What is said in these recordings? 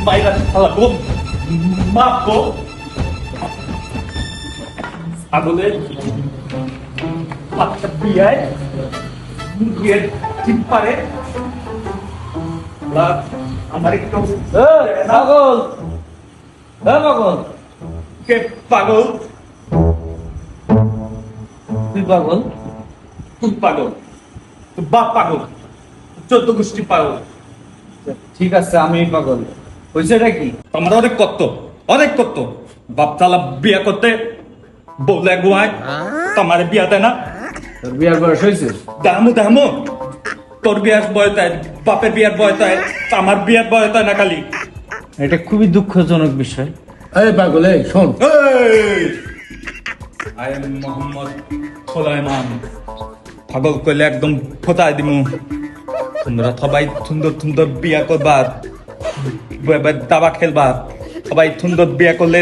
বাইরে চালাবো মাপবো ছাগলের বাচ্চা বিয়ায় মুরগির ঠিক পারে আমার একটু পাগল পাগল কে পাগল তুই পাগল তুই পাগল তোর বাপ পাগল 14 গোষ্ঠী পাগল। ঠিক আছে আমি পাগল হয়েছে এটা কি আমার অনেক করত বাপ চালা বিয়া করতে বউলে গুয়ায় তোমার বিয়া দেয় না তোর বিয়ার বয়স হয়েছে দামো তোর বিয়ার বয়তায় বাপের বিয়ার বয়তায় আমার বিয়ার বয়তায় না খালি। এটা খুবই দুঃখজনক বিষয় এই পাগল এই শোন আই এম মোহাম্মদ সোলাইমান পাগল কইলে একদম ফোটাই দিমু তোমরা সবাই সুন্দর বিয়া করবার দাবা খেলবার সবাই সুন্দর বিয়া করলে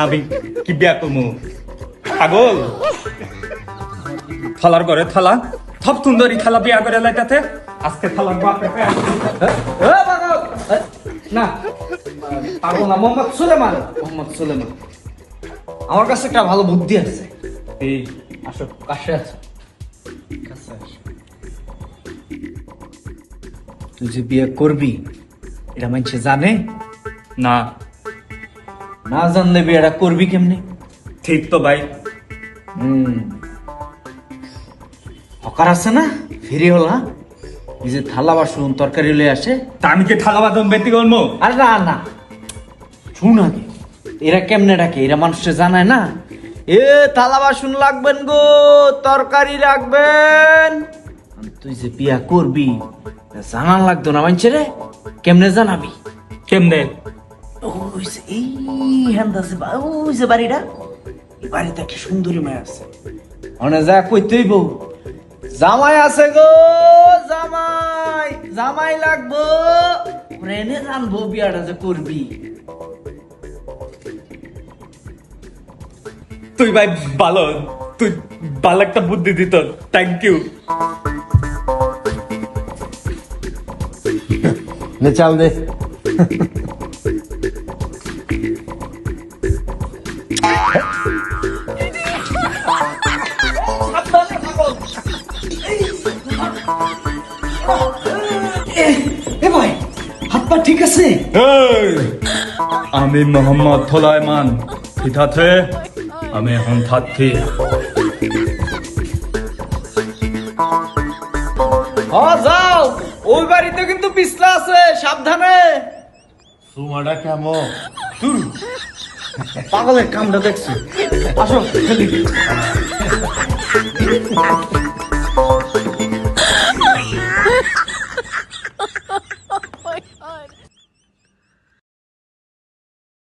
আমি কি বিয়া করবো পাগল থালার ঘরে থালা সব সুন্দরী থালা বিয়া করে লাইটাতে আজকে থালার বাপে পাগল না পাগল না মোহাম্মদ সুলেমান আমার কাছে একটা ভালো বুদ্ধি আছে এই আসো কাছে আছে তুই যে বিয়ে করবি এটা মানুষে জানে না না জানলে বিয়েটা করবি কেমনে ঠিক তো ভাই হকার আছে না ফিরে হলা এই যে থালা বাসন তরকারি লয়ে আসে তা আমি কি থালা বাদন বেতি করবো আরে না শুন আগে এরা কেমনে ডাকে এরা মানুষে জানায় না এ থালা বাসন লাগবেন গো তরকারি রাখবেন তুই যে বিয়া করবি জানান লাগতো না মানছে রে কেমনে জানাবি কেমনে ওই যে এই হ্যান্দাসে ওই যে বাড়িটা এই বাড়িতে একটা সুন্দরী মেয়ে আছে অনে যা কইতেই বউ জামাই আছে গো জামাই লাগবো এনে জানবো বিয়াটা যে করবি তুই ভাই তুই ভালো একটা বুদ্ধি দিত থ্যাংক ইউ। নে চাল দে এ ভাই হাত পা ঠিক আছে আমি মোহাম্মদ সোলাইমান ঠিক আছে আমি এখন থাকছি যাও ওই বাড়িতে কিন্তু পিছলা আছে সাবধানে সুমাটা কেমন পাগলের কামটা দেখছি আসো খেলি